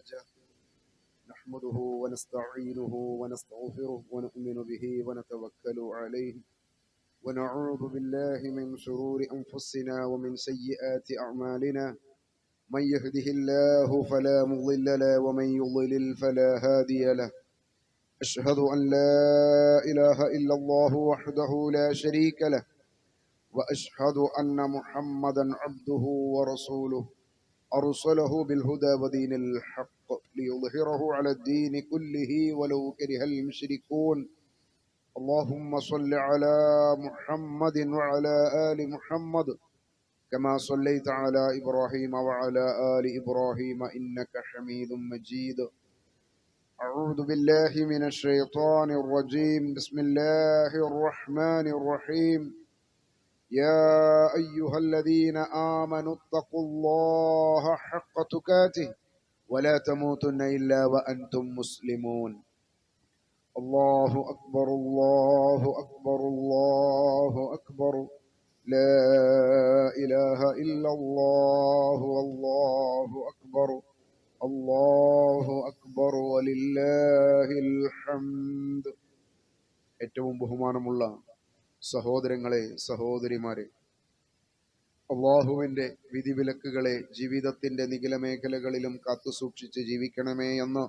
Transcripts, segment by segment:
درجة نحمده ونستعينه ونستغفره ونؤمن به ونتوكل عليه ونعوذ بالله من شرور أنفسنا ومن سيئات أعمالنا من يهده الله فلا مضل له ومن يضلل فلا هادي له أشهد أن لا إله إلا الله وحده لا شريك له وأشهد أن محمدا عبده ورسوله أرسله بالهدى ودين الحق ليظهره على الدين كله ولو كره المشركون اللهم صل على محمد وعلى آل محمد كما صليت على إبراهيم وعلى آل إبراهيم إنك حميد مجيد أعوذ بالله من الشيطان الرجيم بسم الله الرحمن الرحيم يا أيها الذين آمنوا اتقوا الله حق تقاته ولا تموتن إلا وأنتم مسلمون الله أكبر الله أكبر الله أكبر لا إله إلا الله والله أكبر الله أكبر ولله الحمد. ഏറ്റവും ബഹുമാനമുള്ള സഹോദരങ്ങളെ സഹോദരിമാരെ, അല്ലാഹുവിൻ്റെ വിധിവിലക്കുകളെ ജീവിതത്തിൻ്റെ നിഖില മേഖലകളിലും കാത്തുസൂക്ഷിച്ച് ജീവിക്കണമേ എന്ന്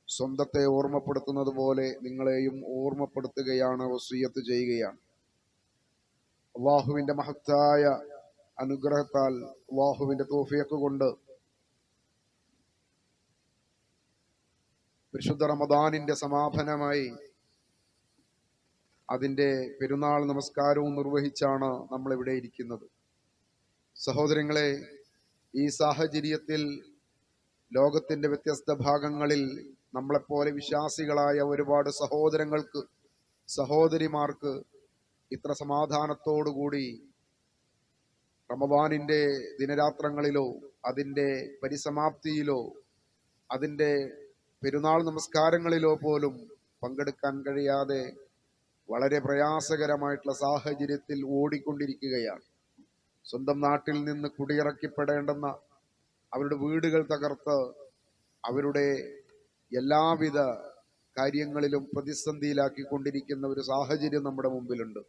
സ്വന്തത്തെ ഓർമ്മപ്പെടുത്തുന്നത് പോലെ നിങ്ങളെയും ഓർമ്മപ്പെടുത്തുകയാണ്, വസിയ്യത്ത് ചെയ്യുകയാണ്. അല്ലാഹുവിൻ്റെ മഹത്തായ അനുഗ്രഹത്താൽ അല്ലാഹുവിൻ്റെ തൗഫീഖ് കൊണ്ട് പരിശുദ്ധ റമദാനിന്റെ സമാപനമായി അതിൻ്റെ പെരുന്നാൾ നമസ്കാരവും നിർവഹിച്ചാണ് നമ്മൾ ഇവിടെ ഇരിക്കുന്നത്. സഹോദരങ്ങളെ, ഈ സാഹചര്യത്തിൽ ലോകത്തിൻ്റെ വ്യത്യസ്ത ഭാഗങ്ങളിൽ നമ്മളെപ്പോലെ വിശ്വാസികളായ ഒരുപാട് സഹോദരങ്ങൾക്ക്, സഹോദരിമാർക്ക് ഇത്ര സമാധാനത്തോടുകൂടി റമദാനിൻ്റെ ദിനരാത്രങ്ങളിലോ അതിൻ്റെ പരിസമാപ്തിയിലോ അതിൻ്റെ പെരുന്നാൾ നമസ്കാരങ്ങളിലോ പോലും പങ്കെടുക്കാൻ കഴിയാതെ വളരെ പ്രയാസകരമായിട്ടുള്ള സാഹചര്യത്തിൽ ഓടിക്കൊണ്ടിരിക്കുകയാണ്. സ്വന്തം നാട്ടിൽ നിന്ന് കുടിയിറക്കിപ്പെടേണ്ടുന്ന, അവരുടെ വീടുകൾ തകർത്ത് അവരുടെ എല്ലാവിധ കാര്യങ്ങളിലും പ്രതിസന്ധിയിലാക്കിക്കൊണ്ടിരിക്കുന്ന ഒരു സാഹചര്യം നമ്മുടെ മുമ്പിലുണ്ട്.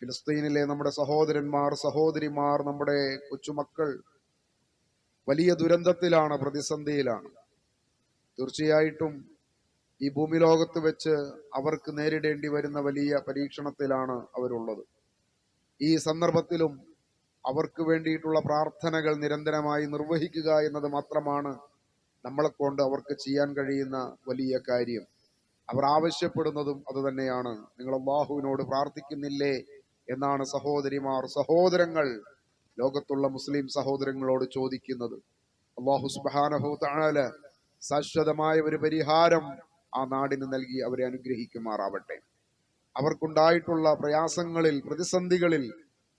ഫിലിസ്തീനിലെ നമ്മുടെ സഹോദരന്മാർ, സഹോദരിമാർ, നമ്മുടെ കൊച്ചുമക്കൾ വലിയ ദുരന്തത്തിലാണ്, പ്രതിസന്ധിയിലാണ്. തീർച്ചയായിട്ടും ഈ ഭൂമി ലോകത്ത് വെച്ച് അവർക്ക് നേരിടേണ്ടി വരുന്ന വലിയ പരീക്ഷണത്തിലാണ് അവരുള്ളത്. ഈ സന്ദർഭത്തിലും അവർക്ക് വേണ്ടിയിട്ടുള്ള പ്രാർത്ഥനകൾ നിരന്തരമായി നിർവഹിക്കുക എന്നത് മാത്രമാണ് നമ്മളെ കൊണ്ട് അവർക്ക് ചെയ്യാൻ കഴിയുന്ന വലിയ കാര്യം. അവർ ആവശ്യപ്പെടുന്നതും അതുതന്നെയാണ്. നിങ്ങൾ അല്ലാഹുവിനോട് പ്രാർത്ഥിക്കുന്നില്ലേ എന്നാണ് സഹോദരിമാർ, സഹോദരങ്ങൾ ലോകത്തുള്ള മുസ്ലിം സഹോദരങ്ങളോട് ചോദിക്കുന്നത്. അല്ലാഹു സുബ്ഹാനഹു തആല ശാശ്വതമായ ഒരു പരിഹാരം ആ നാടിന് നൽകി അവരെ അനുഗ്രഹിക്കുമാറാവട്ടെ. അവർക്കുണ്ടായിട്ടുള്ള പ്രയാസങ്ങളിൽ, പ്രതിസന്ധികളിൽ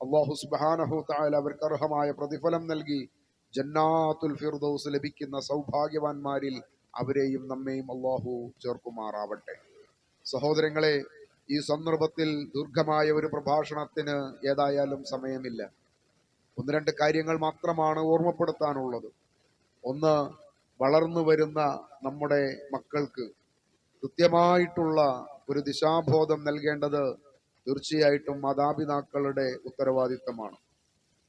അല്ലാഹു സുബ്ഹാനഹു തആല അവർക്ക് അർഹമായ പ്രതിഫലം നൽകി ജന്നാത്തുൽ ഫിർദൗസ് ലഭിക്കുന്ന സൗഭാഗ്യവാന്മാരിൽ അവരെയും നമ്മെയും അല്ലാഹു ചേർക്കുമാറാവട്ടെ. സഹോദരങ്ങളെ, ഈ സന്ദർഭത്തിൽ ദീർഘമായ ഒരു പ്രഭാഷണത്തിന് ഏതായാലും സമയമില്ല. ഒന്ന് രണ്ട് കാര്യങ്ങൾ മാത്രമാണ് ഓർമ്മപ്പെടുത്താനുള്ളത്. ഒന്ന്, വളർന്നു വരുന്ന നമ്മുടെ മക്കൾക്ക് കൃത്യമായിട്ടുള്ള ഒരു ദിശാബോധം നൽകേണ്ടത് തീർച്ചയായിട്ടും മാതാപിതാക്കളുടെ ഉത്തരവാദിത്തമാണ്.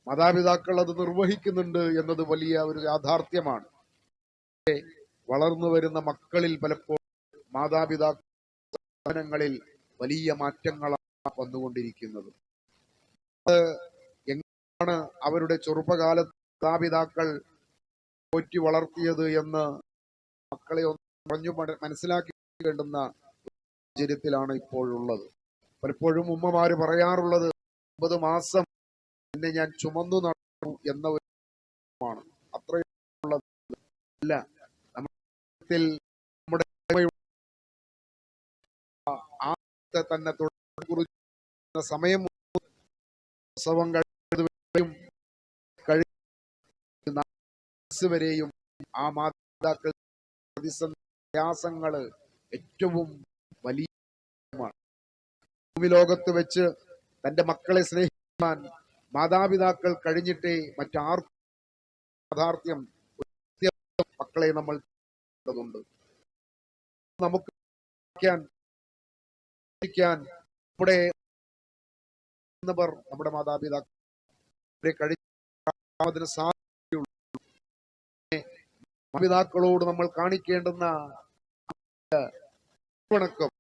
മാതാപിതാക്കൾ അത് നിർവഹിക്കുന്നുണ്ട് എന്നത് വലിയ ഒരു യാഥാർത്ഥ്യമാണ്. വളർന്നു വരുന്ന മക്കളിൽ പലപ്പോഴും മാതാപിതാക്കളിൽ വലിയ മാറ്റങ്ങളാണ് വന്നുകൊണ്ടിരിക്കുന്നത്. എങ്ങനെയാണ് അവരുടെ ചെറുപ്പകാലത്ത് മാതാപിതാക്കൾ പോറ്റി വളർത്തിയത് എന്ന് മക്കളെ ഒന്ന് പറഞ്ഞു മനസ്സിലാക്കി വേണ്ടുന്ന സാഹചര്യത്തിലാണ് ഇപ്പോഴുള്ളത്. പലപ്പോഴും ഉമ്മമാര് പറയാറുള്ളത് 9 മാസം എന്നെ ഞാൻ ചുമന്നു നടന്നു എന്ന ഒരു ാണ്. അത്രയുള്ള നമ്മുടെ തന്നെ കുറിക്കുന്ന സമയം ഉത്സവം വരെയും ആ മാതാപിതാക്കൾ പ്രയാസങ്ങള് ഏറ്റവും വലിയ ഭൂമി ലോകത്ത് വെച്ച് തന്റെ മക്കളെ സ്നേഹിക്കാൻ മാതാപിതാക്കൾ കഴിഞ്ഞിട്ടേ മറ്റാർക്കും യാഥാർത്ഥ്യം മക്കളെ നമ്മൾ ണ്ട് നമുക്ക് നമ്മുടെ നമ്മുടെ മാതാപിതാക്കളെ കഴിക്കുന്നതിന് സാധ്യതയുള്ളൂ. മാതാപിതാക്കളോട് നമ്മൾ കാണിക്കേണ്ടുന്ന വണക്കം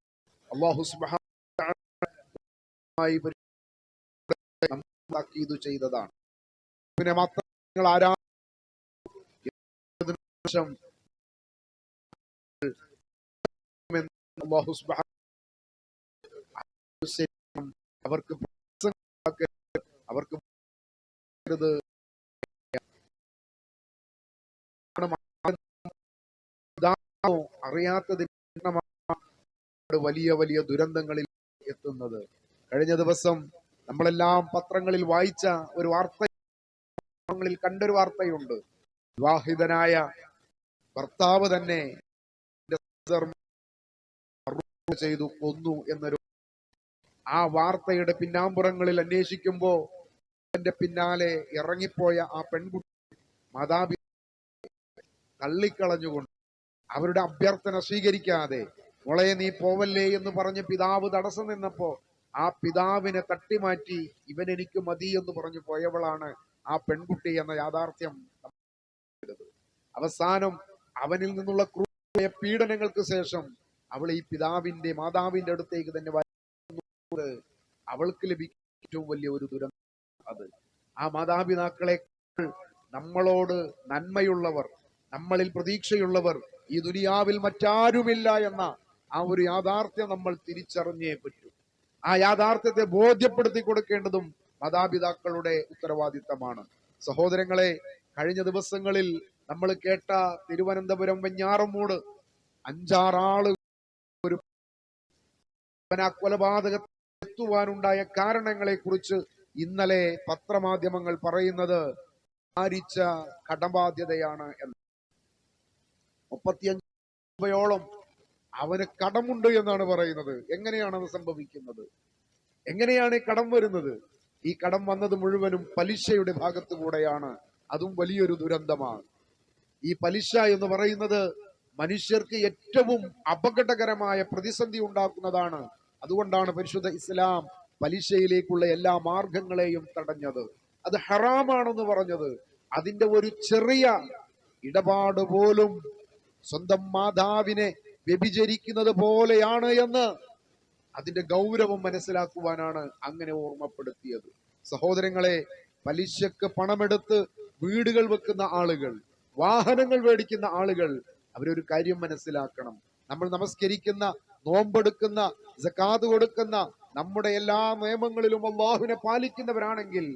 അല്ലാഹു സുബ്ഹാനഹു ഇത് ചെയ്തതാണ്. പിന്നെ മാത്രം നിങ്ങൾ അല്ലാഹു സുബ്ഹാനഹു അവർക്ക് അവർക്ക് അറിയാത്തതിന് വലിയ വലിയ ദുരന്തങ്ങളിൽ എത്തുന്നത്. കഴിഞ്ഞ ദിവസം നമ്മളെല്ലാം പത്രങ്ങളിൽ വായിച്ച ഒരു വാർത്തയിൽ കണ്ടൊരു വാർത്തയുണ്ട്. വിവാഹിതനായ ഭർത്താവ് തന്നെ ചെയ്തു കൊന്നു എന്നൊരു ആ വാർത്തയുടെ പിന്നാമ്പുറങ്ങളിൽ അന്വേഷിക്കുമ്പോ എന്റെ പിന്നാലെ ഇറങ്ങിപ്പോയ ആ പെൺകുട്ടി മാതാപിതാക്കളെ തള്ളിക്കളഞ്ഞുകൊണ്ട് അവരുടെ അഭ്യർത്ഥന സ്വീകരിക്കാതെ മോളെ നീ പോവല്ലേ എന്ന് പറഞ്ഞ് പിതാവ് തടസ്സം നിന്നപ്പോ ആ പിതാവിനെ തട്ടിമാറ്റി ഇവൻ എനിക്ക് മതി എന്ന് പറഞ്ഞു പോയവളാണ് ആ പെൺകുട്ടി എന്ന യാഥാർത്ഥ്യം. അവസാനം അവനിൽ നിന്നുള്ള ക്രൂരമായ പീഡനങ്ങൾക്ക് ശേഷം അവൾ ഈ മാതാവിന്റെ അടുത്തേക്ക് തന്നെ അവൾക്ക് ലഭിക്കുന്ന ഏറ്റവും വലിയ ഒരു ദുരന്തം അത്. ആ മാതാപിതാക്കളെ നമ്മളോട് നന്മയുള്ളവർ, നമ്മളിൽ പ്രതീക്ഷയുള്ളവർ ഈ ദുനിയാവിൽ മറ്റാരുമില്ല എന്ന ആ ഒരു യാഥാർത്ഥ്യം നമ്മൾ തിരിച്ചറിഞ്ഞേ പറ്റൂ. ആ യാഥാർത്ഥ്യത്തെ ബോധ്യപ്പെടുത്തി കൊടുക്കേണ്ടതും മാതാപിതാക്കളുടെ ഉത്തരവാദിത്തമാണ്. സഹോദരങ്ങളെ, കഴിഞ്ഞ ദിവസങ്ങളിൽ നമ്മൾ കേട്ട തിരുവനന്തപുരം വെഞ്ഞാറമൂട് 5-6 ആളുകൾ ഒരു കൊലപാതകത്തിൽ എത്തുവാനുണ്ടായ കാരണങ്ങളെ കുറിച്ച് ഇന്നലെ പത്രമാധ്യമങ്ങൾ പറയുന്നത് ഭാരിച്ച കടബാധ്യതയാണ് എന്ന്. 35 രൂപയോളം അവന് കടമുണ്ട് എന്നാണ് പറയുന്നത്. എങ്ങനെയാണ് അത് സംഭവിക്കുന്നത്? എങ്ങനെയാണ് ഈ കടം വരുന്നത്? ഈ കടം വന്നത് മുഴുവനും പലിശയുടെ ഭാഗത്തു കൂടെയാണ്. അതും വലിയൊരു ദുരന്തമാണ്. ഈ പലിശ എന്ന് പറയുന്നത് മനുഷ്യർക്ക് ഏറ്റവും അപകടകരമായ പ്രതിസന്ധി ഉണ്ടാക്കുന്നതാണ്. അതുകൊണ്ടാണ് പരിശുദ്ധ ഇസ്ലാം പലിശയിലേക്കുള്ള എല്ലാ മാർഗങ്ങളെയും തടഞ്ഞത്. അത് ഹറാമാണെന്ന് പറഞ്ഞത്. അതിന്റെ ഒരു ചെറിയ ഇടപാട് പോലും സ്വന്തം മാതാവിനെ വ്യഭിചരിക്കുന്നത് പോലെയാണ് എന്ന് അതിന്റെ ഗൗരവം മനസ്സിലാക്കുവാനാണ് അങ്ങനെ ഓർമ്മപ്പെടുത്തിയത്. സഹോദരങ്ങളെ, പലിശക്ക് പണമെടുത്ത് വീടുകൾ വെക്കുന്ന ആളുകൾ, വാഹനങ്ങൾ മേടിക്കുന്ന ആളുകൾ അവരൊരു കാര്യം മനസ്സിലാക്കണം. നമ്മൾ നമസ്കരിക്കുന്ന, നോമ്പെടുക്കുന്ന, സകാത്ത് കൊടുക്കുന്ന, നമ്മുടെ എല്ലാ നിയമങ്ങളിലും അല്ലാഹുവിനെ പാലിക്കുന്നവരാണെങ്കിൽ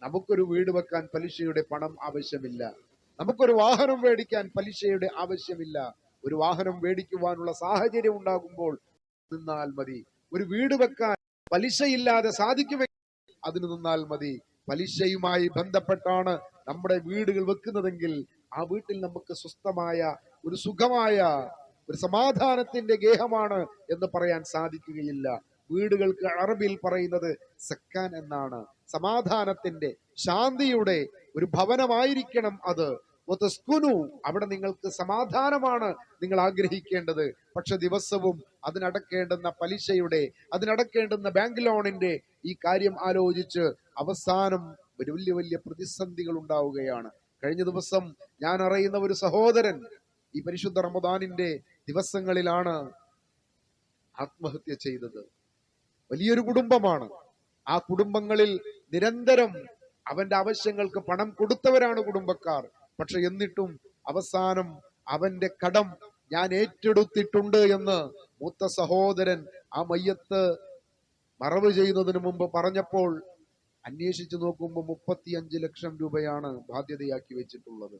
നമുക്കൊരു വീട് വെക്കാൻ പലിശയുടെ പണം ആവശ്യമില്ല. നമുക്കൊരു വാഹനം മേടിക്കാൻ പലിശയുടെ ആവശ്യമില്ല. ഒരു വാഹനം മേടിക്കുവാനുള്ള സാഹചര്യം ഉണ്ടാകുമ്പോൾ നിന്നാൽ മതി. ഒരു വീട് വെക്കാൻ പലിശയില്ലാതെ സാധിക്കുമെങ്കിൽ അതിന് നിന്നാൽ മതി. പലിശയുമായി ബന്ധപ്പെട്ടാണ് നമ്മുടെ വീടുകൾ വെക്കുന്നതെങ്കിൽ ആ വീട്ടിൽ നമുക്ക് സ്വസ്ഥമായ ഒരു സുഖമായ ഒരു സമാധാനത്തിന്റെ ഗേഹമാണ് എന്ന് പറയാൻ സാധിക്കുകയില്ല. വീടുകൾക്ക് അറബിയിൽ പറയുന്നത് സക്കാൻ എന്നാണ്. സമാധാനത്തിന്റെ, ശാന്തിയുടെ ഒരു ഭവനമായിരിക്കണം അത്. അവിടെ നിങ്ങൾക്ക് സമാധാനമാണ് നിങ്ങൾ ആഗ്രഹിക്കേണ്ടത്. പക്ഷെ ദിവസവും അതിനടക്കേണ്ടുന്ന പലിശയുടെ, അതിനടക്കേണ്ടുന്ന ബാങ്ക് ലോണിന്റെ ഈ കാര്യം ആലോചിച്ച് അവസാനം വലിയ വലിയ പ്രതിസന്ധികൾ ഉണ്ടാവുകയാണ്. കഴിഞ്ഞ ദിവസം ഞാൻ അറിയുന്ന ഒരു സഹോദരൻ ഈ പരിശുദ്ധ റമദാനിന്റെ ദിവസങ്ങളിലാണ് ആത്മഹത്യ ചെയ്തത്. വലിയൊരു കുടുംബമാണ്. ആ കുടുംബങ്ങളിൽ നിരന്തരം അവന്റെ ആവശ്യങ്ങൾക്ക് പണം കൊടുത്തവരാണ് കുടുംബക്കാർ. പക്ഷെ എന്നിട്ടും അവസാനം അവന്റെ കടം ഞാൻ ഏറ്റെടുത്തിട്ടുണ്ട് എന്ന് മൂത്ത സഹോദരൻ ആ മയ്യത്ത് മറവ് ചെയ്യുന്നതിന് മുമ്പ് പറഞ്ഞപ്പോൾ അന്വേഷിച്ചു നോക്കുമ്പോൾ 35 ലക്ഷം രൂപയാണ് ബാധ്യതയാക്കി വെച്ചിട്ടുള്ളത്.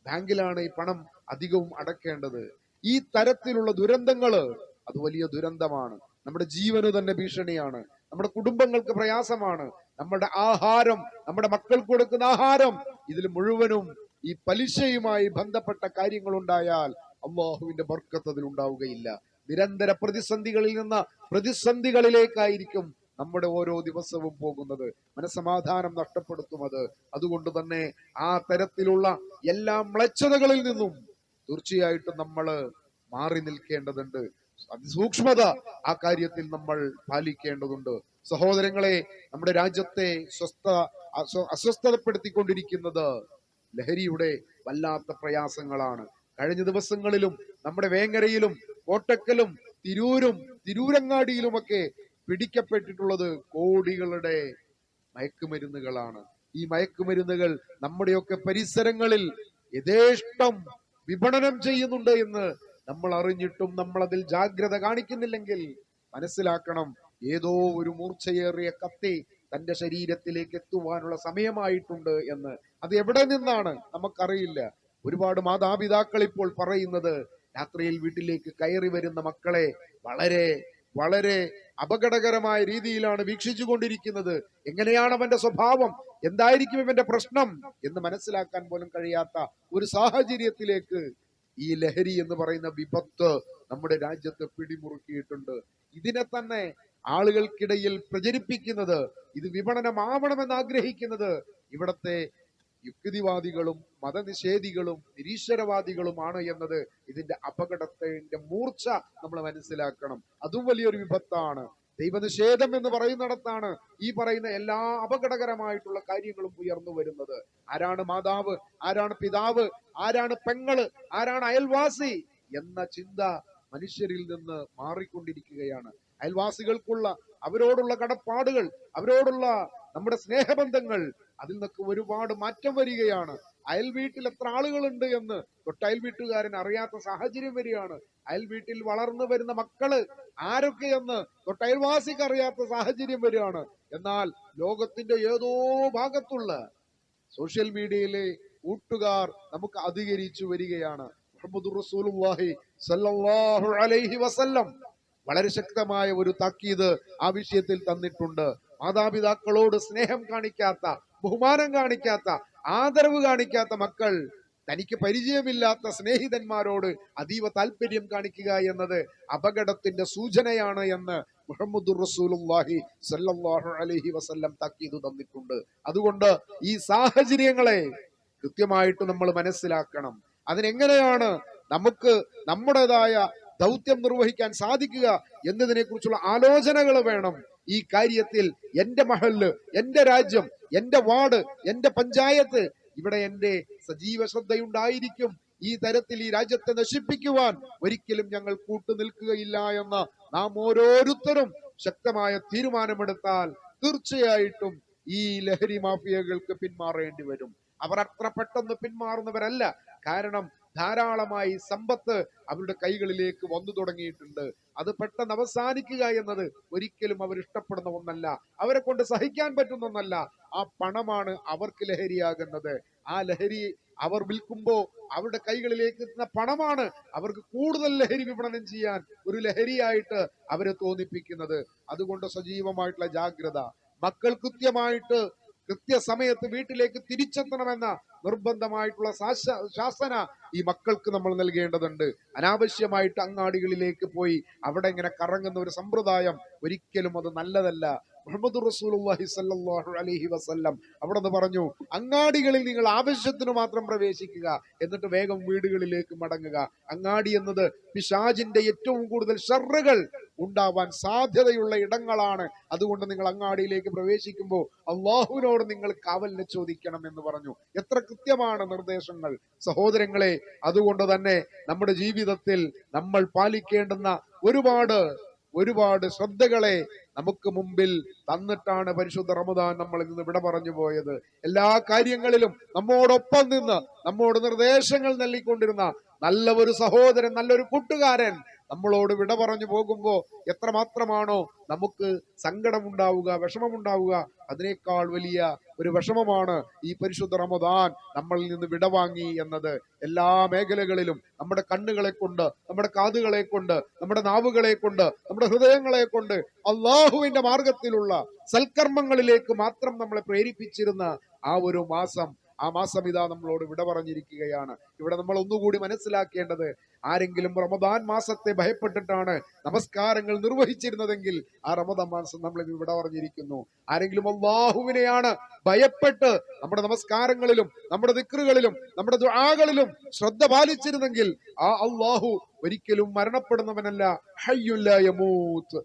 ബാങ്കിലാണ് ഈ പണം അധികവും അടക്കേണ്ടത്. ഈ തരത്തിലുള്ള ദുരന്തങ്ങള് അത് വലിയ ദുരന്തമാണ്. നമ്മുടെ ജീവന് തന്നെ ഭീഷണിയാണ്. നമ്മുടെ കുടുംബങ്ങൾക്ക് പ്രയാസമാണ്. നമ്മുടെ ആഹാരം, നമ്മുടെ മക്കൾക്ക് കൊടുക്കുന്ന ആഹാരം, ഇതിൽ മുഴുവനും ഈ പലിശയുമായി ബന്ധപ്പെട്ട കാര്യങ്ങൾ ഉണ്ടായാൽ അല്ലാഹുവിന്റെ ബർക്കത്ത് അതിൽ ഉണ്ടാവുകയില്ല. നിരന്തര പ്രതിസന്ധികളിൽ നിന്ന് പ്രതിസന്ധികളിലേക്കായിരിക്കും നമ്മുടെ ഓരോ ദിവസവും പോകുന്നത്. മനസ്സമാധാനം നഷ്ടപ്പെടുത്തും അത്. അതുകൊണ്ട് തന്നെ ആ തരത്തിലുള്ള എല്ലാ മ്ലേച്ഛതകളിൽ നിന്നും തീർച്ചയായിട്ടും നമ്മൾ മാറി നിൽക്കേണ്ടതുണ്ട്. അതിസൂക്ഷ്മത ആ കാര്യത്തിൽ നമ്മൾ പാലിക്കേണ്ടതുണ്ട്. സഹോദരങ്ങളെ, നമ്മുടെ രാജ്യത്തെ അസ്വസ്ഥതപ്പെടുത്തിക്കൊണ്ടിരിക്കുന്നത് ലഹരിയുടെ വല്ലാത്ത പ്രയാസങ്ങളാണ്. കഴിഞ്ഞ ദിവസങ്ങളിലും നമ്മുടെ വേങ്ങരയിലും കോട്ടക്കലും തിരൂരങ്ങാടിയിലുമൊക്കെ പിടിക്കപ്പെട്ടിട്ടുള്ളത് കോടികളുടെ മയക്കുമരുന്നുകളാണ്. ഈ മയക്കുമരുന്നുകൾ നമ്മുടെയൊക്കെ പരിസരങ്ങളിൽ യഥേഷ്ടം വിപണനം ചെയ്യുന്നുണ്ട് എന്ന് നമ്മൾ അറിഞ്ഞിട്ടും നമ്മൾ അതിൽ ജാഗ്രത കാണിക്കുന്നില്ലെങ്കിൽ മനസ്സിലാക്കണം, ഏതോ ഒരു മൂർച്ചയേറിയ കത്തി തന്റെ ശരീരത്തിലേക്ക് എത്തുവാനുള്ള സമയമായിട്ടുണ്ട് എന്ന്. അത് എവിടെ നിന്നാണ് നമുക്കറിയില്ല. ഒരുപാട് മാതാപിതാക്കൾ ഇപ്പോൾ പറയുന്നത്, രാത്രിയിൽ വീട്ടിലേക്ക് കയറി വരുന്ന മക്കളെ വളരെ വളരെ അപകടകരമായ രീതിയിലാണ് വീക്ഷിച്ചു കൊണ്ടിരിക്കുന്നത്. എങ്ങനെയാണ് അവന്റെ സ്വഭാവം, എന്തായിരിക്കും ഇവന്റെ പ്രശ്നം എന്ന് മനസ്സിലാക്കാൻ പോലും കഴിയാത്ത ഒരു സാഹചര്യത്തിലേക്ക് ഈ ലഹരി എന്ന് പറയുന്ന വിപത്ത് നമ്മുടെ രാജ്യത്ത് പിടിമുറുക്കിയിട്ടുണ്ട്. ഇതിനെ തന്നെ ആളുകൾക്കിടയിൽ പ്രചരിപ്പിക്കുന്നത്, ഇത് വിപണനമാവണമെന്ന് ആഗ്രഹിക്കുന്നത് ഇവിടത്തെ യുക്തിവാദികളും മതനിഷേധികളും നിരീശ്വരവാദികളുമാണ് എന്നത് ഇതിന്റെ അപകടത്തിന്റെ മൂർച്ച നമ്മൾ മനസ്സിലാക്കണം. അതും വലിയൊരു വിപത്താണ്. ദൈവനിഷേധം എന്ന് പറയുന്നിടത്താണ് ഈ പറയുന്ന എല്ലാ അപകടകരമായിട്ടുള്ള കാര്യങ്ങളും ഉയർന്നു വരുന്നത്. ആരാണ് മാതാവ്, ആരാണ് പിതാവ്, ആരാണ് പെങ്ങള്, ആരാണ് അയൽവാസി എന്ന ചിന്ത മനുഷ്യരിൽ നിന്ന് മാറിക്കൊണ്ടിരിക്കുകയാണ്. അയൽവാസികൾക്കുള്ള അവരോടുള്ള കടപ്പാടുകൾ, അവരോടുള്ള നമ്മുടെ സ്നേഹബന്ധങ്ങൾ, അതിൽ നിന്നൊക്കെ ഒരുപാട് മാറ്റം വരികയാണ്. അയൽ വീട്ടിൽ എത്ര ആളുകളുണ്ട് എന്ന് തൊട്ടയൽ വീട്ടുകാരൻ അറിയാത്ത സാഹചര്യം വരികയാണ്. അയൽ വീട്ടിൽ വളർന്നു വരുന്ന മക്കള് ആരൊക്കെയെന്ന് തൊട്ടയൽവാസിക്ക് അറിയാത്ത സാഹചര്യം വരികയാണ്. എന്നാൽ ലോകത്തിന്റെ ഏതോ ഭാഗത്തുള്ള സോഷ്യൽ മീഡിയയിലെ കൂട്ടുകാർ നമുക്ക് അധികരിച്ചു വരികയാണ്. മുഹമ്മദുർ റസൂലുള്ളാഹി സ്വല്ലല്ലാഹു അലൈഹി വസല്ലം വളരെ ശക്തമായ ഒരു താക്കീത് ആ വിഷയത്തിൽ തന്നിട്ടുണ്ട്. മാതാപിതാക്കളോട് സ്നേഹം കാണിക്കാത്ത, ബഹുമാനം കാണിക്കാത്ത, ആദരവ് കാണിക്കാത്ത മക്കൾ തനിക്ക് പരിചയമില്ലാത്ത സ്നേഹിതന്മാരോട് അതീവ താല്പര്യം കാണിക്കുക എന്നത് അപകടത്തിന്റെ സൂചനയാണ് എന്ന് മുഹമ്മദുർ റസൂലുള്ളാഹി സ്വല്ലല്ലാഹു അലൈഹി വസല്ലം താക്കീത് തന്നിട്ടുണ്ട്. അതുകൊണ്ട് ഈ സാഹചര്യങ്ങളെ കൃത്യമായിട്ട് നമ്മൾ മനസ്സിലാക്കണം. അതിനെങ്ങനെയാണ് നമുക്ക് നമ്മുടേതായ ദൗത്യം നിർവഹിക്കാൻ സാധിക്കുക എന്നതിനെ കുറിച്ചുള്ള ആലോചനകൾ വേണം. ഈ കാര്യത്തിൽ എന്റെ മഹല്ല്, എന്റെ രാജ്യം, എന്റെ വാർഡ്, എന്റെ പഞ്ചായത്ത്, ഇവിടെ എന്റെ സജീവ ശ്രദ്ധയുണ്ടായിരിക്കും. ഈ തരത്തിൽ ഈ രാജ്യത്തെ നശിപ്പിക്കുവാൻ ഒരിക്കലും ഞങ്ങൾ കൂട്ടുനിൽക്കുകയില്ല എന്ന നാം ഓരോരുത്തരും ശക്തമായ തീരുമാനമെടുത്താൽ തീർച്ചയായിട്ടും ഈ ലഹരി മാഫിയകൾക്ക് പിന്മാറേണ്ടി വരും. അവർ അത്ര പെട്ടെന്ന് പിന്മാറുന്നവരല്ല. കാരണം ധാരാളമായി സമ്പത്ത് അവരുടെ കൈകളിലേക്ക് വന്നു തുടങ്ങിയിട്ടുണ്ട്. അത് പെട്ടെന്ന് അവസാനിക്കുക എന്നത് ഒരിക്കലും അവർ ഇഷ്ടപ്പെടുന്ന ഒന്നല്ല, അവരെ കൊണ്ട് സഹിക്കാൻ പറ്റുന്ന ഒന്നല്ല. ആ പണമാണ് അവർക്ക് ലഹരിയാകുന്നത്. ആ ലഹരി അവർ വിൽക്കുമ്പോ അവരുടെ കൈകളിലേക്ക് എത്തുന്ന പണമാണ് അവർക്ക് കൂടുതൽ ലഹരി വിപണനം ചെയ്യാൻ ഒരു ലഹരിയായിട്ട് അവരെ തോന്നിപ്പിക്കുന്നത്. അതുകൊണ്ട് സജീവമായിട്ടുള്ള ജാഗ്രത. മക്കൾ കൃത്യസമയത്ത് വീട്ടിലേക്ക് തിരിച്ചെത്തണമെന്ന നിർബന്ധമായിട്ടുള്ള ശാസന ഈ മക്കൾക്ക് നമ്മൾ നൽകേണ്ടതുണ്ട്. അനാവശ്യമായിട്ട് അങ്ങാടികളിലേക്ക് പോയി അവിടെ ഇങ്ങനെ കറങ്ങുന്ന ഒരു സമ്പ്രദായം ഒരിക്കലും അത് നല്ലതല്ല. മുഹമ്മദുർ റസൂലുള്ളാഹി സ്വല്ലല്ലാഹു അലൈഹി വസല്ലം അവിടെ നിന്ന് പറഞ്ഞു, അങ്ങാടികളിൽ നിങ്ങൾ ആവശ്യത്തിന് മാത്രം പ്രവേശിക്കുക, എന്നിട്ട് വേഗം വീടുകളിലേക്ക് മടങ്ങുക. അങ്ങാടി എന്നത് പിശാചിന്റെ ഏറ്റവും കൂടുതൽ ഷർറുകൾ ഉണ്ടാവാൻ സാധ്യതയുള്ള ഇടങ്ങളാണ്. അതുകൊണ്ട് നിങ്ങൾ അങ്ങാടിയിലേക്ക് പ്രവേശിക്കുമ്പോൾ അള്ളാഹുവിനോട് നിങ്ങൾ കാവലിനെ ചോദിക്കണം എന്ന് പറഞ്ഞു. എത്ര കൃത്യമാണ് നിർദ്ദേശങ്ങൾ സഹോദരങ്ങളെ. അതുകൊണ്ട് തന്നെ നമ്മുടെ ജീവിതത്തിൽ നമ്മൾ പാലിക്കേണ്ടുന്ന ഒരുപാട് ശ്രദ്ധകളെ നമുക്ക് മുമ്പിൽ തന്നിട്ടാണ് പരിശുദ്ധ റമദാൻ നമ്മളിൽ നിന്ന് വിട പറഞ്ഞു പോയത്. എല്ലാ കാര്യങ്ങളിലും നമ്മോടൊപ്പം നിന്ന് നമ്മോട് നിർദ്ദേശങ്ങൾ നൽകിക്കൊണ്ടിരുന്ന നല്ല ഒരു സഹോദരൻ, നല്ലൊരു കൂട്ടുകാരൻ നമ്മളോട് വിട പറഞ്ഞു പോകുമ്പോ എത്രമാത്രമാണോ നമുക്ക് സങ്കടമുണ്ടാവുക, വിഷമമുണ്ടാവുക, അതിനേക്കാൾ വലിയ ഒരു വിഷമമാണ് ഈ പരിശുദ്ധ റമദാൻ നമ്മളിൽ നിന്ന് വിടവാങ്ങി എന്നത്. എല്ലാ മേഖലകളിലും നമ്മുടെ കണ്ണുകളെ കൊണ്ട്, നമ്മുടെ കാതുകളെ കൊണ്ട്, നമ്മുടെ നാവുകളെ കൊണ്ട്, നമ്മുടെ ഹൃദയങ്ങളെ കൊണ്ട് അള്ളാഹുവിന്റെ മാർഗത്തിലുള്ള സൽക്കർമ്മങ്ങളിലേക്ക് മാത്രം നമ്മളെ പ്രേരിപ്പിച്ചിരുന്ന ആ ഒരു മാസം, ആ മാസം ഇതാ നമ്മളോട് വിട പറഞ്ഞിരിക്കുകയാണ്. ഇവിടെ നമ്മൾ ഒന്നുകൂടി മനസ്സിലാക്കേണ്ടത്, ആരെങ്കിലും റമദാൻ മാസത്തെ ഭയപ്പെട്ടിട്ടാണ് നമസ്കാരങ്ങൾ നിർവഹിച്ചിരുന്നതെങ്കിൽ ആ റമദാൻ മാസം നമ്മൾ വിട പറഞ്ഞിരിക്കുന്നു. ആരെങ്കിലും അല്ലാഹുവിനെയാണ് ഭയപ്പെട്ട് നമ്മുടെ നമസ്കാരങ്ങളിലും നമ്മുടെ ദിക്റുകളിലും നമ്മുടെ ദുആകളിലും ശ്രദ്ധ പാലിച്ചിരുന്നെങ്കിൽ ആ അല്ലാഹു ഒരിക്കലും മരണപ്പെടുന്നവനല്ല, ഹയ്യുൻ ലാ യമൂത്ത്,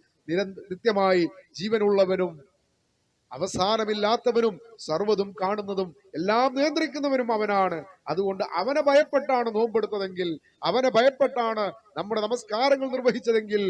നിത്യമായി ജീവനുള്ളവനും അവസാനമില്ലാത്തവനും സർവ്വതും കാണുന്നതും എല്ലാം നിയന്ത്രിക്കുന്നവനും അവനാണ്. അതുകൊണ്ട് അവനെ ഭയപ്പെട്ടാണ് നോമ്പെടുത്തതെങ്കിൽ, അവനെ ഭയപ്പെട്ടാണ് നമ്മുടെ നമസ്കാരങ്ങൾ നിർവഹിച്ചതെങ്കിൽ,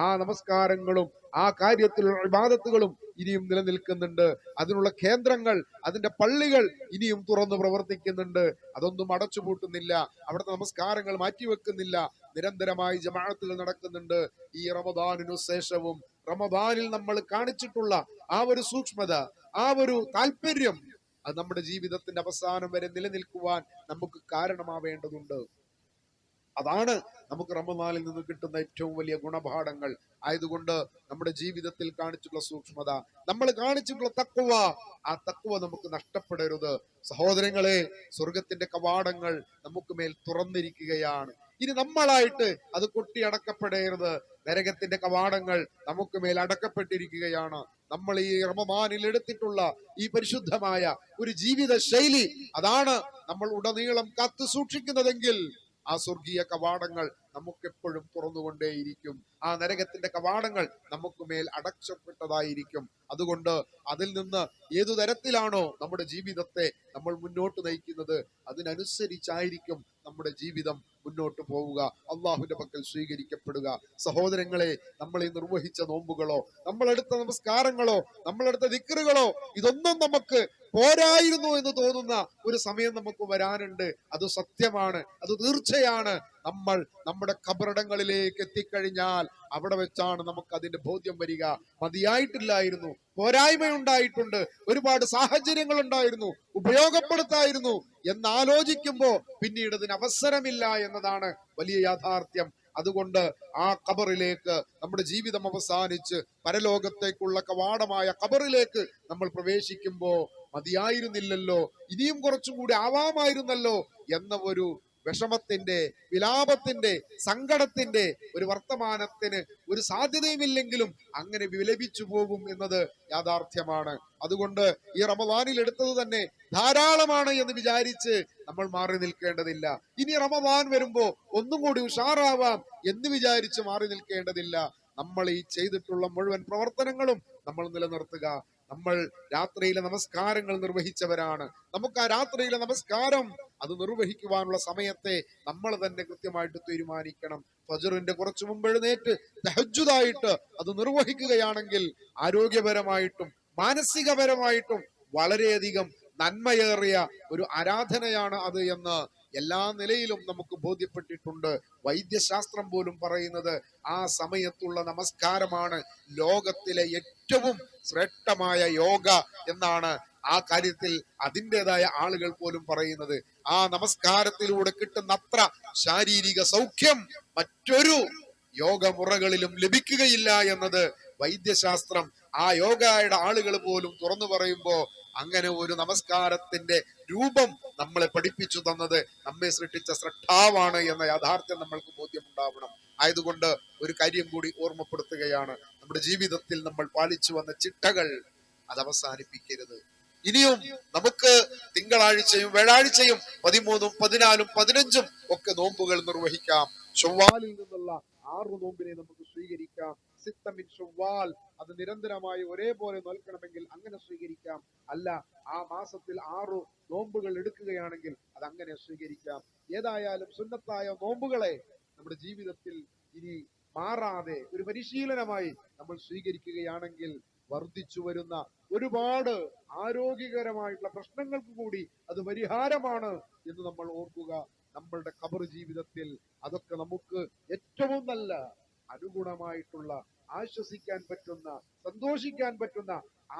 ആ നമസ്കാരങ്ങളും ആ കാര്യത്തിലുള്ള ഇബാദത്തുകളും ഇനിയും നിലനിൽക്കുന്നുണ്ട്. അതിനുള്ള കേന്ദ്രങ്ങൾ, അതിന്റെ പള്ളികൾ ഇനിയും തുറന്നു പ്രവർത്തിക്കുന്നുണ്ട്. അതൊന്നും അടച്ചുപൂട്ടുന്നില്ല, അവിടുത്തെ നമസ്കാരങ്ങൾ മാറ്റിവെക്കുന്നില്ല. നിരന്തരമായി ജമാഅത്തുകൾ നടക്കുന്നുണ്ട്. ഈ റമദാനിനു ശേഷവും റമദാനിൽ നമ്മൾ കാണിച്ചിട്ടുള്ള ആ ഒരു സൂക്ഷ്മത, ആ ഒരു താല്പര്യം, അത് നമ്മുടെ ജീവിതത്തിന്റെ അവസാനം വരെ നിലനിൽക്കുവാൻ നമുക്ക് കാരണമാവേണ്ടതുണ്ട്. അതാണ് നമുക്ക് റമദാനിൽ നിന്ന് കിട്ടുന്ന ഏറ്റവും വലിയ ഗുണപാഠങ്ങൾ. ആയതുകൊണ്ട് നമ്മുടെ ജീവിതത്തിൽ കാണിച്ചിട്ടുള്ള സൂക്ഷ്മത, നമ്മൾ കാണിച്ചിട്ടുള്ള തഖ്വ, ആ തഖ്വ നമുക്ക് നഷ്ടപ്പെടരുത്. സഹോദരങ്ങളെ, സ്വർഗത്തിന്റെ കവാടങ്ങൾ നമുക്ക് മേൽ തുറന്നിരിക്കുകയാണ്. ഇനി നമ്മളായിട്ട് അത് കൊട്ടിയടക്കപ്പെടരുത്. നരകത്തിന്റെ കവാടങ്ങൾ നമുക്ക് മേൽ അടക്കപ്പെട്ടിരിക്കുകയാണ്. നമ്മൾ ഈ റമദാനിൽ എടുത്തിട്ടുള്ള ഈ പരിശുദ്ധമായ ഒരു ജീവിത ശൈലി, അതാണ് നമ്മൾ ഉടനീളം കാത്തു സൂക്ഷിക്കുന്നതെങ്കിൽ ആ സ്വർഗീയ കവാടങ്ങൾ നമുക്കെപ്പോഴും തുറന്നുകൊണ്ടേയിരിക്കും. ആ നരകത്തിന്റെ കവാടങ്ങൾ നമുക്ക് മേൽ അടച്ചപ്പെട്ടതായിരിക്കും. അതുകൊണ്ട് അതിൽ നിന്ന് ഏതു തരത്തിലാണോ നമ്മുടെ ജീവിതത്തെ നമ്മൾ മുന്നോട്ട് നയിക്കുന്നത്, അതിനനുസരിച്ചായിരിക്കും നമ്മുടെ ജീവിതം മുന്നോട്ട് പോവുക, അള്ളാഹുവിന്റെ പക്കൽ സ്വീകരിക്കപ്പെടുക. സഹോദരങ്ങളെ, നമ്മൾ ഈ നിർവഹിച്ച നോമ്പുകളോ, നമ്മളെടുത്ത നമസ്കാരങ്ങളോ, നമ്മളെടുത്ത ദിക്റുകളോ, ഇതൊന്നും നമുക്ക് പോരായിരുന്നു എന്ന് തോന്നുന്ന ഒരു സമയം നമുക്ക് വരാനുണ്ട്. അത് സത്യമാണ്, അത് തീർച്ചയാണ്. നമ്മൾ നമ്മുടെ ഖബറിടങ്ങളിലേക്ക് എത്തിക്കഴിഞ്ഞാൽ അവിടെ വെച്ചാണ് നമുക്ക് അതിന്റെ ബോധ്യം വരിക. മതിയായിട്ടില്ലായിരുന്നു, പോരായ്മയുണ്ടായിട്ടുണ്ട്, ഒരുപാട് സാഹചര്യങ്ങൾ ഉണ്ടായിരുന്നു, ഉപയോഗപ്പെടുത്തായിരുന്നു എന്നാലോചിക്കുമ്പോ പിന്നീട് അതിന് അവസരമില്ല എന്നതാണ് വലിയ യാഥാർത്ഥ്യം. അതുകൊണ്ട് ആ ഖബറിലേക്ക് നമ്മുടെ ജീവിതം അവസാനിച്ച് പരലോകത്തേക്കുള്ള കവാടമായ ഖബറിലേക്ക് നമ്മൾ പ്രവേശിക്കുമ്പോ മതിയായിരുന്നില്ലല്ലോ, ഇനിയും കുറച്ചും കൂടി ആവാമായിരുന്നല്ലോ എന്ന ഒരു വിഷമത്തിന്റെ, വിലാപത്തിന്റെ, സങ്കടത്തിന്റെ ഒരു വർത്തമാനത്തിന് ഒരു സാധ്യതയുമില്ലെങ്കിലും അങ്ങനെ വിലപിച്ചു പോകും എന്നത് യാഥാർത്ഥ്യമാണ്. അതുകൊണ്ട് ഈ റമദാനിൽ എടുത്തത് തന്നെ ധാരാളമാണ് എന്ന് വിചാരിച്ച് നമ്മൾ മാറി നിൽക്കേണ്ടതില്ല. ഇനി റമദാൻ വരുമ്പോ ഒന്നും കൂടി ഉഷാറാവാം എന്ന് വിചാരിച്ച് മാറി നിൽക്കേണ്ടതില്ല. നമ്മൾ ഈ ചെയ്തിട്ടുള്ള മുഴുവൻ പ്രവർത്തനങ്ങളും നമ്മൾ നിലനിർത്തുക. നമ്മൾ രാത്രിയിലെ നമസ്കാരങ്ങൾ നിർവഹിച്ചവരാണ്. നമുക്ക് ആ രാത്രിയിലെ നമസ്കാരം അത് നിർവഹിക്കുവാനുള്ള സമയത്തെ നമ്മൾ തന്നെ കൃത്യമായിട്ട് തീരുമാനിക്കണം. ഫജ്റിന്റെ കുറച്ചു മുമ്പ് എഴുന്നേറ്റ് തഹജ്ജുദായിട്ട് അത് നിർവഹിക്കുകയാണെങ്കിൽ ആരോഗ്യപരമായിട്ടും മാനസികപരമായിട്ടും വളരെയധികം നന്മയേറിയ ഒരു ആരാധനയാണ് അത് എന്ന് എല്ലാ നിലയിലും നമുക്ക് ബോധ്യപ്പെട്ടിട്ടുണ്ട്. വൈദ്യശാസ്ത്രം പോലും പറയുന്നത് ആ സമയത്തുള്ള നമസ്കാരമാണ് ലോകത്തിലെ ഏറ്റവും ശ്രേഷ്ഠമായ യോഗ എന്നാണ്. ആ കാര്യത്തിൽ അതിൻ്റെതായ ആളുകൾ പോലും പറയുന്നത്. ആ നമസ്കാരത്തിലൂടെ കിട്ടുന്ന അത്ര ശാരീരിക സൗഖ്യം മറ്റൊരു യോഗമുറകളിലും ലഭിക്കുകയില്ല എന്നത് വൈദ്യശാസ്ത്രം, ആ യോഗയുടെ ആളുകൾ പോലും തുറന്നു പറയുമ്പോ അങ്ങനെ ഒരു നമസ്കാരത്തിന്റെ രൂപം നമ്മളെ പഠിപ്പിച്ചു തന്നത് നമ്മെ സൃഷ്ടിച്ച സ്രഷ്ടാവാണ് എന്ന യാഥാർത്ഥ്യം നമ്മൾക്ക് ബോധ്യമുണ്ടാവണം. ആയതുകൊണ്ട് ഒരു കാര്യം കൂടി ഓർമ്മപ്പെടുത്തുകയാണ്, നമ്മുടെ ജീവിതത്തിൽ നമ്മൾ പാലിച്ചു വന്ന ചിട്ടകൾ അത് അവസാനിപ്പിക്കരുത്. ഇനിയും നമുക്ക് തിങ്കളാഴ്ചയും വ്യാഴാഴ്ചയും 13, 14, 15 ഒക്കെ നോമ്പുകൾ നിർവഹിക്കാം. ശവ്വാലിൽ നിന്നുള്ള 6 നോമ്പിനെ നമുക്ക് സ്വീകരിക്കാം. സിത്തമിൻ ശവ്വാൽ, അത് നിരന്തരമായി ഒരേപോലെ നോൽക്കണമെങ്കിൽ അങ്ങനെ സ്വീകരിക്കാം. അല്ല, ആ മാസത്തിൽ 6 നോമ്പുകൾ എടുക്കുകയാണെങ്കിൽ അത് അങ്ങനെ സ്വീകരിക്കാം. ഏതായാലും സുന്നത്തായ നോമ്പുകളെ നമ്മുടെ ജീവിതത്തിൽ ഇനി മാറാതെ ഒരു പരിശീലനമായി നമ്മൾ സ്വീകരിക്കുകയാണെങ്കിൽ വർദ്ധിച്ചു വരുന്ന ഒരുപാട് ആരോഗ്യകരമായിട്ടുള്ള പ്രശ്നങ്ങൾക്ക് കൂടി അത് പരിഹാരമാണ് എന്ന് നമ്മൾ ഓർക്കുക. നമ്മളുടെ ഖബർ ജീവിതത്തിൽ അതൊക്കെ നമുക്ക് ഏറ്റവും നല്ല അനുഗുണമായിട്ടുള്ള, ആശ്വസിക്കാൻ പറ്റുന്ന, സന്തോഷിക്കാൻ പറ്റുന്ന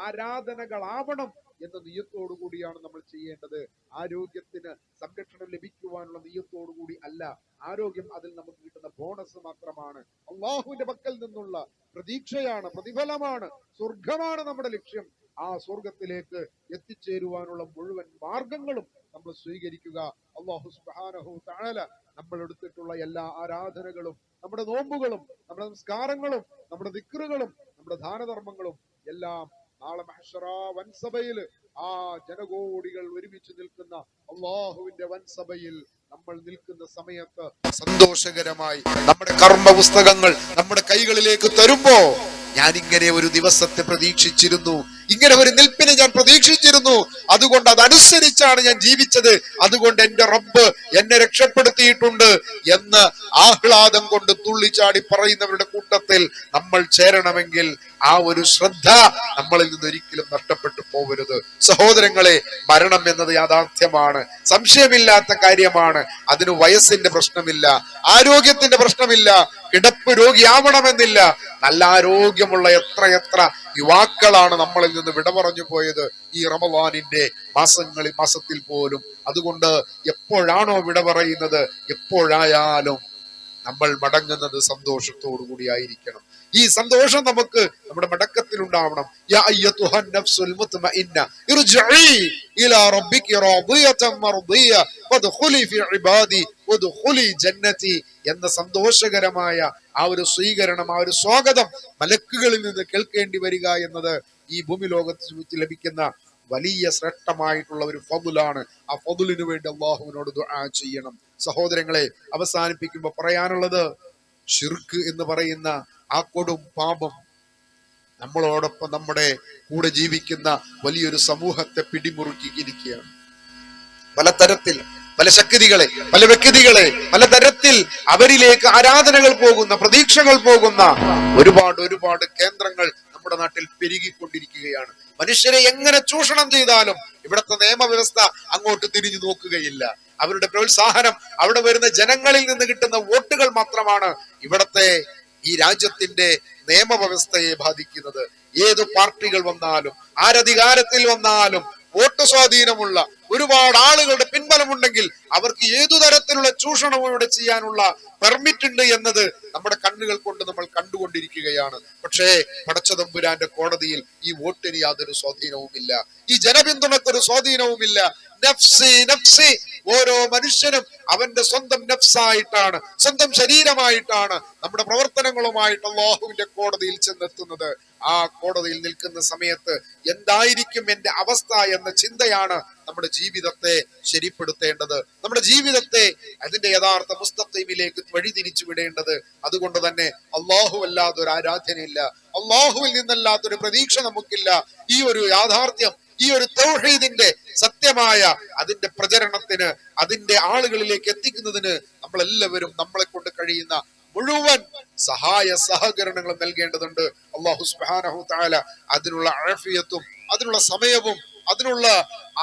ആരാധനകളാവണം എന്ന നിയത്തോടു കൂടിയാണ് നമ്മൾ ചെയ്യേണ്ടത്. ആരോഗ്യത്തിന് സംരക്ഷണം ലഭിക്കുവാനുള്ള നിയത്തോടു കൂടി അല്ല. ആരോഗ്യം അതിൽ നമുക്ക് കിട്ടുന്ന ബോണസ് മാത്രമാണ്. അള്ളാഹുവിന്റെ പക്കൽ നിന്നുള്ള പ്രതീക്ഷയാണ്, പ്രതിഫലമാണ്, സ്വർഗമാണ് നമ്മുടെ ലക്ഷ്യം. ആ സ്വർഗത്തിലേക്ക് എത്തിച്ചേരുവാനുള്ള മുഴുവൻ മാർഗങ്ങളും നമ്മൾ സ്വീകരിക്കുക. അല്ലാഹു സുബ്ഹാനഹു തആല നമ്മൾ എടുത്തിട്ടുള്ള എല്ലാ ആരാധനകളും, നമ്മുടെ നോമ്പുകളും, നമ്മുടെ നമസ്കാരങ്ങളും, നമ്മുടെ ദിക്റുകളും, നമ്മുടെ ദാനധർമ്മങ്ങളും എല്ലാം നാളെ മഹ്ശറ വൻസഭയിൽ ആ ജനകോടികൾ ഒരുമിച്ച് നിൽക്കുന്ന അള്ളാഹുവിന്റെ വൻസഭയിൽ നമ്മൾ നിൽക്കുന്ന സമയത്ത് സന്തോഷകരമായി നമ്മുടെ കർമ്മ പുസ്തകങ്ങൾ നമ്മുടെ കൈകളിലേക്ക് തരുമ്പോ, ഞാൻ ഇങ്ങനെ ഒരു ദിവസത്തെ പ്രതീക്ഷിച്ചിരുന്നു, ഇങ്ങനെ ഒരു നിൽപ്പിനെ ഞാൻ പ്രതീക്ഷിച്ചിരുന്നു, അതുകൊണ്ട് അതനുസരിച്ചാണ് ഞാൻ ജീവിച്ചത്, അതുകൊണ്ട് എന്റെ റബ്ബ് എന്നെ രക്ഷപ്പെടുത്തിയിട്ടുണ്ട് എന്ന് ആഹ്ലാദം കൊണ്ട് തുള്ളിച്ചാടി പറയുന്നവരുടെ കൂട്ടത്തിൽ നമ്മൾ ചേരണമെങ്കിൽ ആ ഒരു ശ്രദ്ധ നമ്മളിൽ നിന്ന് ഒരിക്കലും നഷ്ടപ്പെട്ടു പോകരുത്. സഹോദരങ്ങളെ, മരണം എന്നത് യാഥാർത്ഥ്യമാണ്, സംശയമില്ലാത്ത കാര്യമാണ്. അതിന് വയസ്സിന്റെ പ്രശ്നമില്ല, ആരോഗ്യത്തിന്റെ പ്രശ്നമില്ല, കിടപ്പ് രോഗിയാവണമെന്നില്ല. നല്ല ആരോഗ്യമുള്ള എത്ര യുവാക്കളാണ് നമ്മളിൽ നിന്ന് വിട പറഞ്ഞു പോയത് ഈ റമളാനിന്റെ മാസത്തിൽ പോലും. അതുകൊണ്ട് എപ്പോഴാണോ വിട പറയുന്നത്, എപ്പോഴായാലും നമ്മൾ മടങ്ങുന്നത് സന്തോഷത്തോടു കൂടി ആയിരിക്കണം. ഈ സന്തോഷം നമുക്ക് നമ്മുടെ മടക്കത്തിൽ ഉണ്ടാവണം. യാ അയ്യതുഹൻ നഫ്സുൽ മുത്മഇന്ന ഇർജിഇ ഇലാ റബ്ബികി റാദിയതൻ മർദിയ വദ്ഖുലി ഫി ഇബാദി വദ്ഖുലി ജന്നതി എന്ന സന്തോഷകരമായ ആ ഒരു സ്വീകരണം, ആ ഒരു സ്വാഗതം മലക്കുകളിൽ നിന്ന് കേൾക്കേണ്ടി വരിക എന്നത് ഈ ഭൂമി ലോകത്ത് വെച്ച് ലഭിക്കുന്ന വലിയ ശ്രേഷ്ഠമായിട്ടുള്ള ഒരു ഫദ്ലാണ്. ആ ഫദ്ലിനു വേണ്ടി അള്ളാഹുവിനോട് ദുആ ചെയ്യണം. സഹോദരങ്ങളെ, അവസാനിപ്പിക്കുമ്പോൾ പറയാനുള്ളത്, ശിർക്ക് എന്ന് പറയുന്ന ആ കൊടും പാപം നമ്മളോടൊപ്പം നമ്മുടെ കൂടെ ജീവിക്കുന്ന വലിയൊരു സമൂഹത്തെ പിടിമുറുക്കിയിരിക്കുകയാണ്. പലതരത്തിൽ പല ശക്തികളെ, പല വ്യക്തികളെ, പലതരത്തിൽ അവരിലേക്ക് ആരാധനകൾ പോകുന്ന, പ്രതീക്ഷകൾ പോകുന്ന ഒരുപാട് കേന്ദ്രങ്ങൾ നമ്മുടെ നാട്ടിൽ പെരുകിക്കൊണ്ടിരിക്കുകയാണ്. മനുഷ്യരെ എങ്ങനെ ചൂഷണം ചെയ്താലും ഇവിടുത്തെ നിയമവ്യവസ്ഥ അങ്ങോട്ട് തിരിഞ്ഞു നോക്കുകയില്ല. അവരുടെ പ്രോത്സാഹനം, അവിടെ വരുന്ന ജനങ്ങളിൽ നിന്ന് കിട്ടുന്ന വോട്ടുകൾ മാത്രമാണ് ഇവിടത്തെ ഈ രാജ്യത്തിന്റെ നിയമവ്യവസ്ഥയെ ബാധിക്കുന്നത്. ഏത് പാർട്ടികൾ വന്നാലും, ആരധികാരത്തിൽ വന്നാലും, വോട്ട് സ്വാധീനമുള്ള ഒരുപാട് ആളുകളുടെ പിൻബലമുണ്ടെങ്കിൽ അവർക്ക് ഏതു തരത്തിലുള്ള ചൂഷണവും ഇവിടെ ചെയ്യാനുള്ള പെർമിറ്റ് ഉണ്ട് എന്നത് നമ്മുടെ കണ്ണുകൾ കൊണ്ട് നമ്മൾ കണ്ടുകൊണ്ടിരിക്കുകയാണ്. പക്ഷേ പടച്ചതമ്പുരാന്റെ കോടതിയിൽ ഈ വോട്ടിന് യാതൊരു സ്വാധീനവുമില്ല, ഈ ജനപിന്തുണക്കൊരു സ്വാധീനവുമില്ല. നഫ്സി നഫ്സി, ഓരോ മനുഷ്യനും അവന്റെ സ്വന്തം നഫ്സായിട്ടാണ്, സ്വന്തം ശരീരമായിട്ടാണ് നമ്മുടെ പ്രവർത്തനങ്ങളുമായിട്ട് അല്ലാഹുവിന്റെ കോടതിയിൽ ചെന്നെത്തുന്നത്. ആ കോടതിയിൽ നിൽക്കുന്ന സമയത്ത് എന്തായിരിക്കും എന്റെ അവസ്ഥ എന്ന ചിന്തയാണ് നമ്മുടെ ജീവിതത്തെ ശരിപ്പെടുത്തേണ്ടത്, നമ്മുടെ ജീവിതത്തെ അതിന്റെ യഥാർത്ഥ മുസ്തഖീമിലേക്ക് വഴിതിരിച്ചു വിടേണ്ടത്. അതുകൊണ്ട് തന്നെ അല്ലാഹു അല്ലാതെ ഒരു ആരാധനയില്ല, അല്ലാഹുവിൽ നിന്നല്ലാത്തൊരു പ്രതീക്ഷ നമുക്കില്ല. ഈ ഒരു യാഥാർത്ഥ്യം, ഈ ഒരു തൗഹീദിന്റെ സത്യമായ അതിന്റെ പ്രചരണത്തിന്, അതിന്റെ ആളുകളിലേക്ക് എത്തിക്കുന്നതിന് നമ്മളെല്ലാവരും നമ്മളെ കൊണ്ട് കഴിയുന്ന മുഴുവൻ സഹായ സഹകരണങ്ങളും നൽകേണ്ടതുണ്ട്. അല്ലാഹു സുബ്ഹാനഹു തആല അതിനുള്ള ആഫിയത്തും അതിനുള്ള സമയവും അതിനുള്ള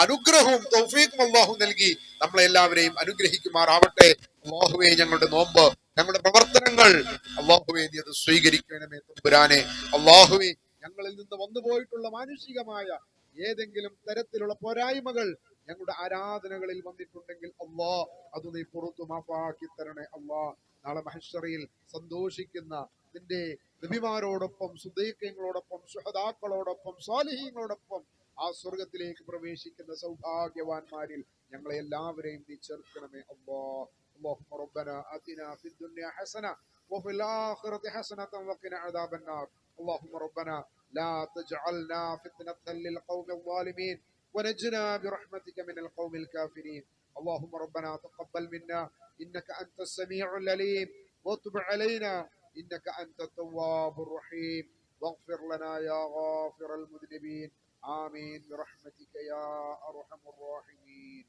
അനുഗ്രഹവും തൗഫീഖും അല്ലാഹു നൽകി നമ്മളെ എല്ലാവരെയും അനുഗ്രഹിക്കുമാറാവട്ടെ. അല്ലാഹുവേ, ഞങ്ങളുടെ നോമ്പ്, ഞങ്ങളുടെ പ്രവർത്തനങ്ങൾ അല്ലാഹുവേ നീ അത് സ്വീകരിക്കണമേ തമ്പുരാനെ. അല്ലാഹുവേ, ഞങ്ങളിൽ നിന്ന് വന്നുപോയിട്ടുള്ള മാനുഷികമായ ഏതെങ്കിലും തരത്തിലുള്ള പോരായ്മകൾ ഞങ്ങളുടെ ആരാധനകളിൽ വന്നിട്ടുണ്ടെങ്കിൽ അല്ലാഹ് അത് നീ പുറത്തു മാഫാക്കി തരണേ. അല്ലാഹ് നാളെ മഹ്ശറിൽ സന്തോഷിക്കുന്ന നിന്റെ നബിമാരോടൊപ്പം, സുദീഖീങ്ങളോടൊപ്പം, ശുഹദാക്കളോടൊപ്പം, സ്വാലിഹീങ്ങളോടൊപ്പം ആ സ്വർഗത്തിലേക്ക് പ്രവേശിക്കുന്ന സൗഭാഗ്യവാന്മാരിൽ ഞങ്ങളെ എല്ലാവരെയും നീ ചേർക്കണമേ. അല്ലാഹ് اللهم ربنا آتنا في الدنيا حسنة وفي الآخرة حسنة وقنا عذاب النار. اللهم ربنا لا تجعلنا فتنة للقوم الظالمين ونجنا برحمتك من القوم الكافرين. اللهم ربنا تقبل منا إنك أنت السميع العليم وتب علينا إنك أنت التواب الرحيم واغفر لنا يا غافر المذنبين. آمين برحمتك يا أرحم الراحمين.